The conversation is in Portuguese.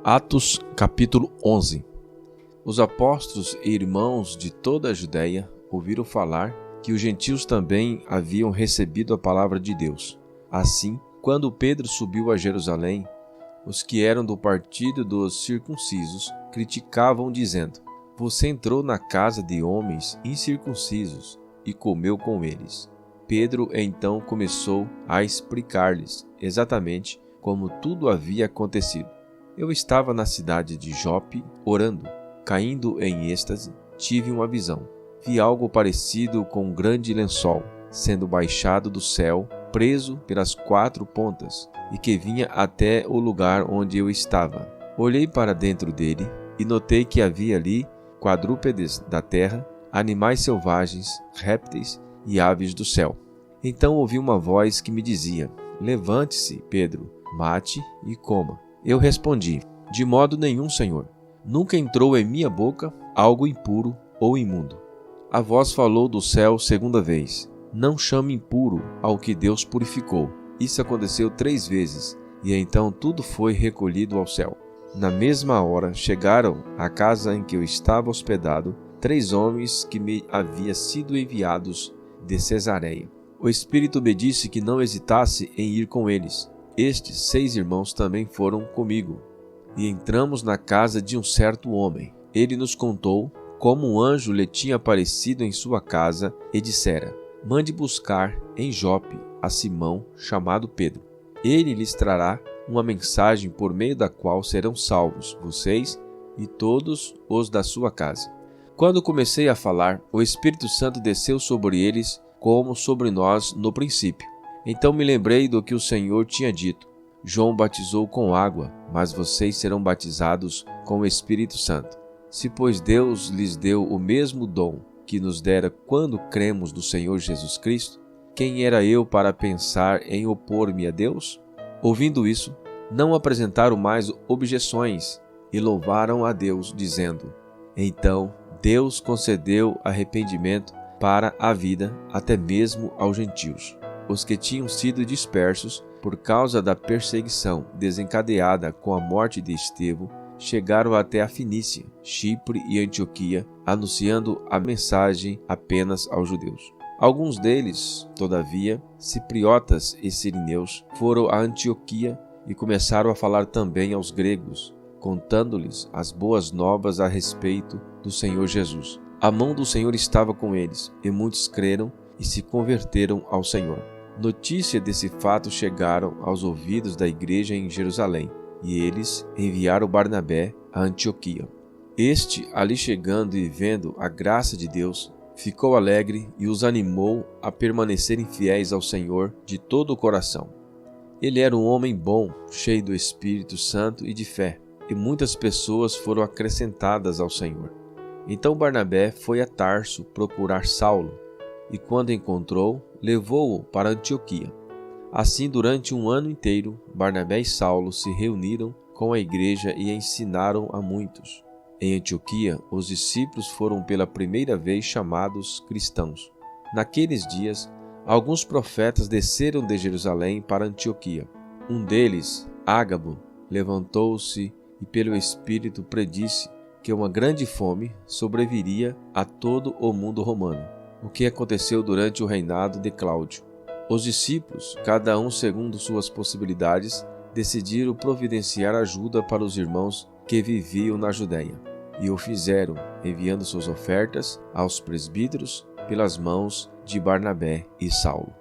Atos capítulo 11. Os apóstolos e irmãos de toda a Judéia ouviram falar que os gentios também haviam recebido a palavra de Deus. Assim, quando Pedro subiu a Jerusalém, os que eram do partido dos circuncisos criticavam, dizendo: Você entrou na casa de homens incircuncisos e comeu com eles. Pedro então começou a explicar-lhes exatamente como tudo havia acontecido. Eu estava na cidade de Jope orando. Caindo em êxtase, tive uma visão. Vi algo parecido com um grande lençol, sendo baixado do céu, preso pelas 4 pontas, e que vinha até o lugar onde eu estava. Olhei para dentro dele e notei que havia ali quadrúpedes da terra, animais selvagens, répteis e aves do céu. Então ouvi uma voz que me dizia: Levante-se, Pedro, mate e coma. Eu respondi: De modo nenhum, Senhor. Nunca entrou em minha boca algo impuro ou imundo. A voz falou do céu segunda vez: Não chame impuro ao que Deus purificou. Isso aconteceu 3 vezes, e então tudo foi recolhido ao céu. Na mesma hora chegaram à casa em que eu estava hospedado 3 homens que me haviam sido enviados de Cesareia. O Espírito me disse que não hesitasse em ir com eles. Estes 6 irmãos também foram comigo. E entramos na casa de um certo homem. Ele nos contou como um anjo lhe tinha aparecido em sua casa e dissera: Mande buscar em Jope a Simão, chamado Pedro. Ele lhes trará uma mensagem por meio da qual serão salvos vocês e todos os da sua casa. Quando comecei a falar, o Espírito Santo desceu sobre eles como sobre nós no princípio. Então me lembrei do que o Senhor tinha dito: João batizou com água, mas vocês serão batizados com o Espírito Santo. Se, pois, Deus lhes deu o mesmo dom que nos dera quando cremos no Senhor Jesus Cristo, quem era eu para pensar em opor-me a Deus? Ouvindo isso, não apresentaram mais objeções e louvaram a Deus, dizendo: Então Deus concedeu arrependimento para a vida até mesmo aos gentios. Os que tinham sido dispersos por causa da perseguição desencadeada com a morte de Estevão chegaram até a Fenícia, Chipre e Antioquia, anunciando a mensagem apenas aos judeus. Alguns deles, todavia, cipriotas e sirineus, foram a Antioquia e começaram a falar também aos gregos, contando-lhes as boas novas a respeito do Senhor Jesus. A mão do Senhor estava com eles, e muitos creram e se converteram ao Senhor. Notícia desse fato chegaram aos ouvidos da igreja em Jerusalém, e eles enviaram Barnabé a Antioquia. Este, ali chegando e vendo a graça de Deus, ficou alegre e os animou a permanecerem fiéis ao Senhor de todo o coração. Ele era um homem bom, cheio do Espírito Santo e de fé, e muitas pessoas foram acrescentadas ao Senhor. Então Barnabé foi a Tarso procurar Saulo, e quando encontrou, levou-o para Antioquia. Assim, durante 1 ano inteiro, Barnabé e Saulo se reuniram com a igreja e ensinaram a muitos. Em Antioquia, os discípulos foram pela primeira vez chamados cristãos. Naqueles dias, alguns profetas desceram de Jerusalém para Antioquia. Um deles, Ágabo, levantou-se e pelo Espírito predisse que uma grande fome sobreviria a todo o mundo romano, o que aconteceu durante o reinado de Cláudio. Os discípulos, cada um segundo suas possibilidades, decidiram providenciar ajuda para os irmãos que viviam na Judéia, e o fizeram, enviando suas ofertas aos presbíteros pelas mãos de Barnabé e Saulo.